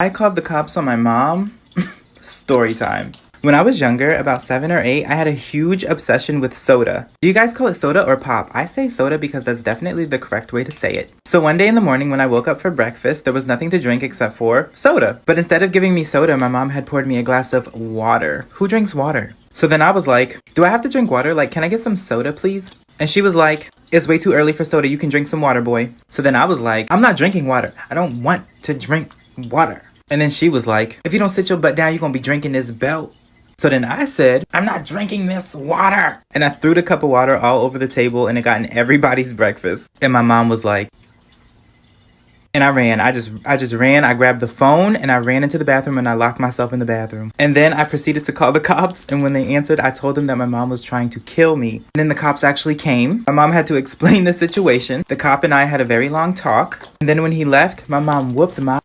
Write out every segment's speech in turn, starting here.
I called the cops on my mom. Story time. When I was younger, about 7 or 8, I had a huge obsession with soda. Do you guys call it soda or pop? I say soda because that's definitely the correct way to say it. So one day in the morning when I woke up for breakfast, there was nothing to drink except for soda. But instead of giving me soda, my mom had poured me a glass of water. Who drinks water? So then I was like, do I have to drink water? Like, can I get some soda, please? And she was like, it's way too early for soda. You can drink some water, boy. So then I was like, I'm not drinking water. I don't want to drink water. And then she was like, if you don't sit your butt down, you're going to be drinking this belt. So then I said, I'm not drinking this water. And I threw the cup of water all over the table and it got in everybody's breakfast. And my mom was like, and I ran. I just ran. I grabbed the phone and I ran into the bathroom and I locked myself in the bathroom. And then I proceeded to call the cops. And when they answered, I told them that my mom was trying to kill me. And then the cops actually came. My mom had to explain the situation. The cop and I had a very long talk. And then when he left, my mom whooped my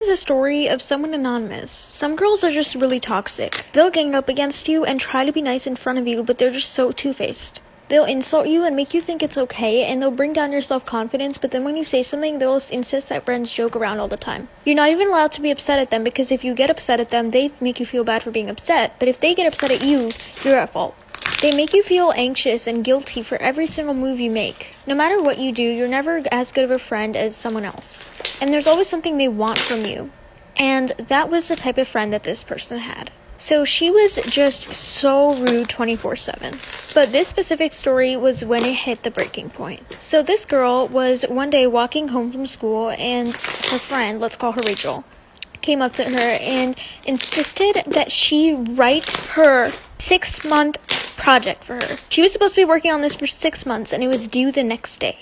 This is a story of someone anonymous. Some girls are just really toxic. They'll gang up against you and try to be nice in front of you, but they're just so two-faced. They'll insult you and make you think it's okay, and they'll bring down your self-confidence, but then when you say something, they'll insist that friends joke around all the time. You're not even allowed to be upset at them, because if you get upset at them, they make you feel bad for being upset, but if they get upset at you, you're at fault. They make you feel anxious and guilty for every single move you make. No matter what you do, you're never as good of a friend as someone else. And there's always something they want from you. And that was the type of friend that this person had. So she was just so rude 24/7. But this specific story was when it hit the breaking point. So this girl was one day walking home from school and her friend, let's call her Rachel, came up to her and insisted that she write her 6-month project for her. She was supposed to be working on this for 6 months and it was due the next day.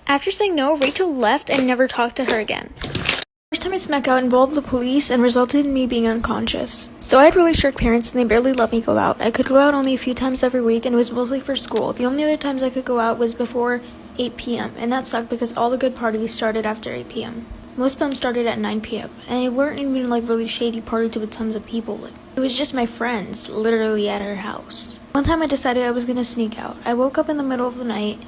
After saying no, Rachel left and never talked to her again. The first time I snuck out involved the police and resulted in me being unconscious. So I had really strict parents and they barely let me go out. I could go out only a few times every week and it was mostly for school. The only other times I could go out was before 8 p.m. and that sucked because all the good parties started after 8 p.m. Most of them started at 9 p.m. and it weren't even like really shady parties with tons of people. It was just my friends literally at her house. One time I decided I was gonna sneak out. I woke up in the middle of the night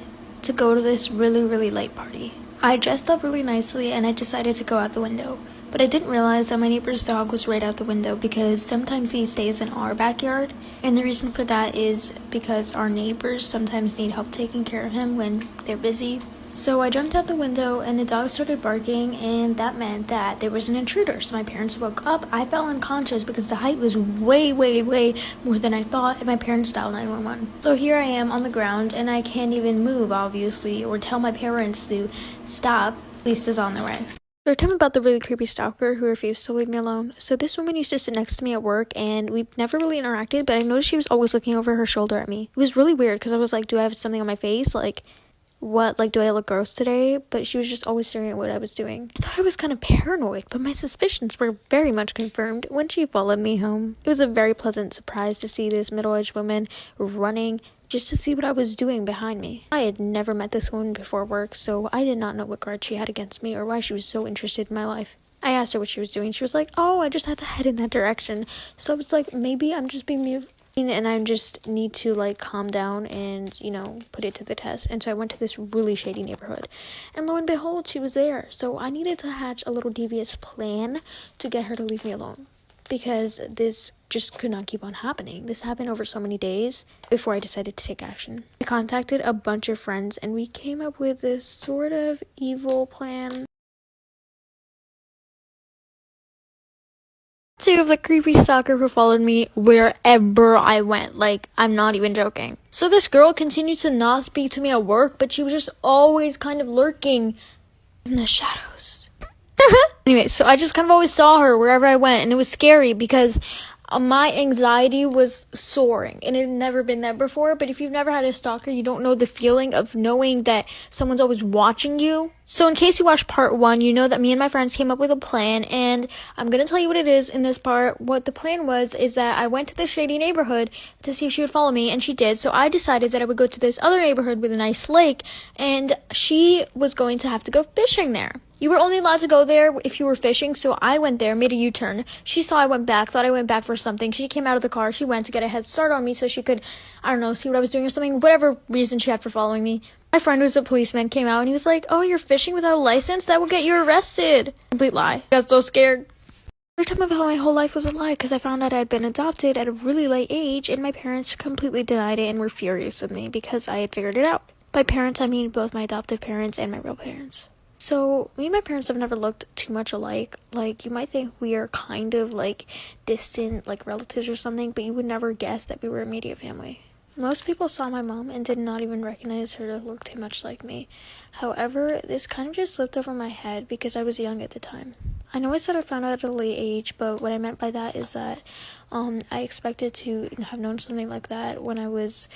to go to this really late party. I dressed up really nicely and I decided to go out the window. But I didn't realize that my neighbor's dog was right out the window because sometimes he stays in our backyard. And the reason for that is because our neighbors sometimes need help taking care of him when they're busy. So I jumped out the window and the dog started barking and that meant that there was an intruder. So my parents woke up. I fell unconscious because the height was way more than I thought and my parents dialed 911. So here I am on the ground and I can't even move obviously or tell my parents to stop. Police is on the way. They're talking about the really creepy stalker who refused to leave me alone. So this woman used to sit next to me at work and we never really interacted, but I noticed she was always looking over her shoulder at me. It was really weird because I was like, do I have something on my face? Like, what, like, do I look gross today? But she was just always staring at what I was doing. I thought I was kind of paranoid, but my suspicions were very much confirmed when she followed me home. It was a very pleasant surprise to see this middle-aged woman running just to see what I was doing behind me. I had never met this woman before work, so I did not know what grudge she had against me or why she was so interested in my life. I asked her what she was doing. She was like, oh, I just had to head in that direction. So I was like, maybe I'm just being mean and I just need to like calm down and, you know, put it to the test. And so I went to this really shady neighborhood and lo and behold, she was there. So I needed to hatch a little devious plan to get her to leave me alone because this just could not keep on happening. This happened over so many days before I decided to take action. I contacted a bunch of friends and we came up with this sort of evil plan. Two of the creepy stalker who followed me wherever I went. Like, I'm not even joking. So this girl continued to not speak to me at work, but she was just always kind of lurking in the shadows. Anyway, so I just kind of always saw her wherever I went, and it was scary because my anxiety was soaring, and it had never been there before. But if you've never had a stalker, you don't know the feeling of knowing that someone's always watching you. So in case you watched part 1, you know that me and my friends came up with a plan, and I'm gonna tell you what it is in this part. What the plan was is that I went to this shady neighborhood to see if she would follow me, and she did. So I decided that I would go to this other neighborhood with a nice lake, and she was going to have to go fishing there. You were only allowed to go there if you were fishing, so I went there, made a U-turn. She saw I went back, thought I went back for something. She came out of the car, she went to get a head start on me so she could, I don't know, see what I was doing or something, whatever reason she had for following me. My friend who's a policeman came out and he was like, "Oh, you're fishing without a license? That will get you arrested." Complete lie. I got so scared. Every time I thought my whole life was a lie because I found out I had been adopted at a really late age and my parents completely denied it and were furious with me because I had figured it out. By parents, I mean both my adoptive parents and my real parents. So, me and my parents have never looked too much alike. Like, you might think we are kind of, like, distant, like, relatives or something, but you would never guess that we were immediate family. Most people saw my mom and did not even recognize her to look too much like me. However, this kind of just slipped over my head because I was young at the time. I know I said I found out at a late age, but what I meant by that is that I expected to have known something like that when I was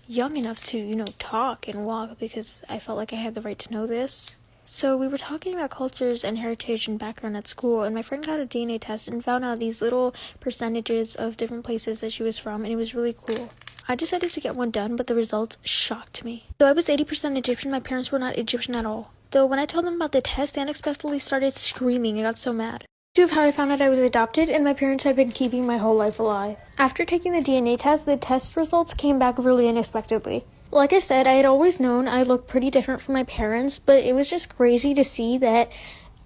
young enough to, talk and walk because I felt like I had the right to know this. So we were talking about cultures and heritage and background at school, and my friend got a DNA test and found out these little percentages of different places that she was from, and it was really cool. I decided to get one done, but the results shocked me. Though I was 80% Egyptian, my parents were not Egyptian at all. Though when I told them about the test, they unexpectedly started screaming. I got so mad. Due to how I found out I was adopted, and my parents had been keeping my whole life a lie. After taking the DNA test, the test results came back really unexpectedly. Like I said, I had always known I looked pretty different from my parents, but it was just crazy to see that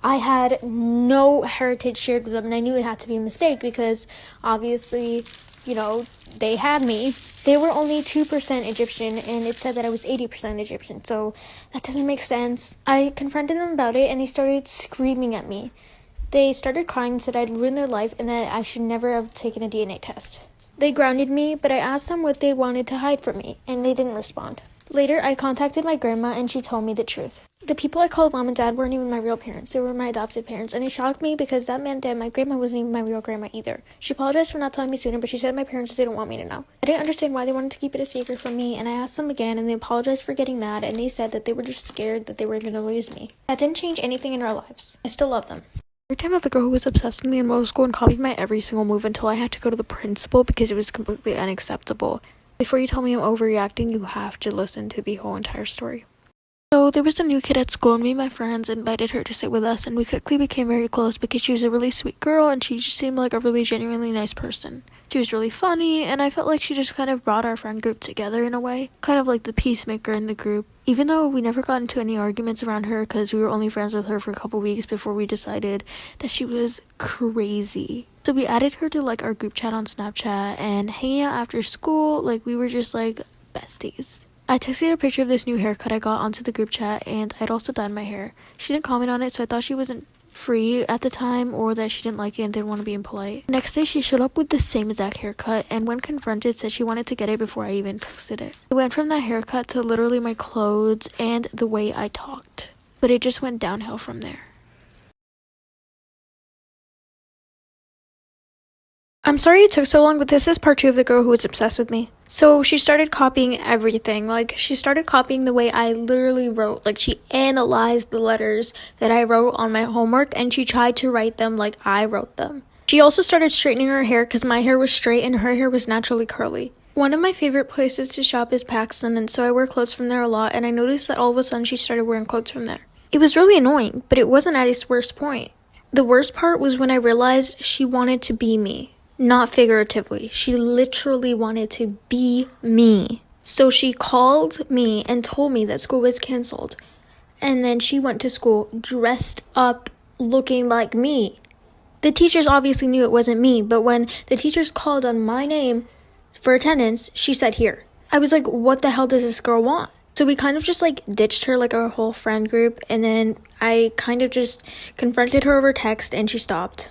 I had no heritage shared with them, and I knew it had to be a mistake because obviously, they had me. They were only 2% Egyptian, and it said that I was 80% Egyptian, so that doesn't make sense. I confronted them about it, and they started screaming at me. They started crying and said I'd ruined their life and that I should never have taken a DNA test. They grounded me, but I asked them what they wanted to hide from me, and they didn't respond. Later, I contacted my grandma, and she told me the truth. The people I called mom and dad weren't even my real parents. They were my adopted parents, and it shocked me because that meant that my grandma wasn't even my real grandma either. She apologized for not telling me sooner, but she said my parents didn't want me to know. I didn't understand why they wanted to keep it a secret from me, and I asked them again, and they apologized for getting mad, and they said that they were just scared that they were going to lose me. That didn't change anything in our lives. I still love them. Every time I was the girl who was obsessed with me in middle school and copied my every single move until I had to go to the principal because it was completely unacceptable. Before you tell me I'm overreacting, you have to listen to the whole entire story. So there was a new kid at school, and me and my friends invited her to sit with us, and we quickly became very close because she was a really sweet girl and she just seemed like a really genuinely nice person. She was really funny, and I felt like she just kind of brought our friend group together in a way, kind of like the peacemaker in the group. Even though we never got into any arguments around her because we were only friends with her for a couple weeks before we decided that she was crazy. So we added her to like our group chat on Snapchat and hanging out after school, like we were just like besties. I texted her a picture of this new haircut I got onto the group chat, and I'd also dyed my hair. She didn't comment on it, so I thought she wasn't free at the time or that she didn't like it and didn't want to be impolite. Next day, she showed up with the same exact haircut, and when confronted, said she wanted to get it before I even texted it. It went from that haircut to literally my clothes and the way I talked, but it just went downhill from there. I'm sorry it took so long, but this is part 2 of the girl who was obsessed with me. So she started copying everything. Like, she started copying the way I literally wrote. Like, she analyzed the letters that I wrote on my homework, and she tried to write them like I wrote them. She also started straightening her hair because my hair was straight and her hair was naturally curly. One of my favorite places to shop is Paxton, and so I wear clothes from there a lot, and I noticed that all of a sudden she started wearing clothes from there. It was really annoying, but it wasn't at its worst point. The worst part was when I realized she wanted to be me. Not figuratively. She literally wanted to be me. So she called me and told me that school was canceled. And then she went to school dressed up looking like me. The teachers obviously knew it wasn't me, but when the teachers called on my name for attendance, she said here. I was like, what the hell does this girl want? So we kind of just like ditched her like our whole friend group, and then I kind of just confronted her over text and she stopped.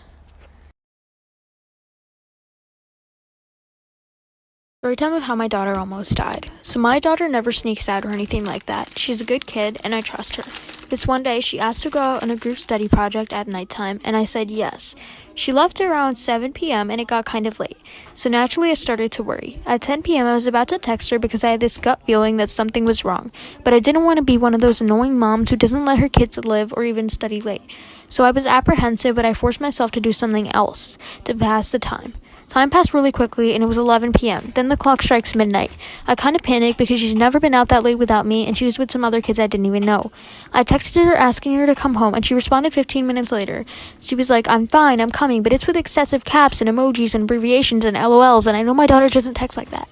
Story time of how my daughter almost died. So my daughter never sneaks out or anything like that. She's a good kid and I trust her. This one day she asked to go out on a group study project at nighttime and I said yes. She left around 7 p.m. and it got kind of late. So naturally I started to worry. At 10 p.m. I was about to text her because I had this gut feeling that something was wrong. But I didn't want to be one of those annoying moms who doesn't let her kids live or even study late. So I was apprehensive, but I forced myself to do something else to pass the time. Time passed really quickly, and it was 11 p.m. Then the clock strikes midnight. I kind of panicked because she's never been out that late without me, and she was with some other kids I didn't even know. I texted her asking her to come home, and she responded 15 minutes later. She was like, I'm fine, I'm coming, but it's with excessive caps and emojis and abbreviations and LOLs, and I know my daughter doesn't text like that.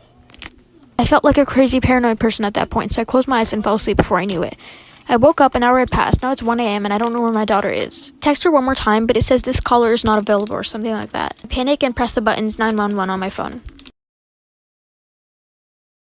I felt like a crazy paranoid person at that point, so I closed my eyes and fell asleep before I knew it. I woke up, an hour had passed. Now it's 1 a.m. and I don't know where my daughter is. Text her one more time, but it says this caller is not available or something like that. I panic and press the buttons 911 on my phone.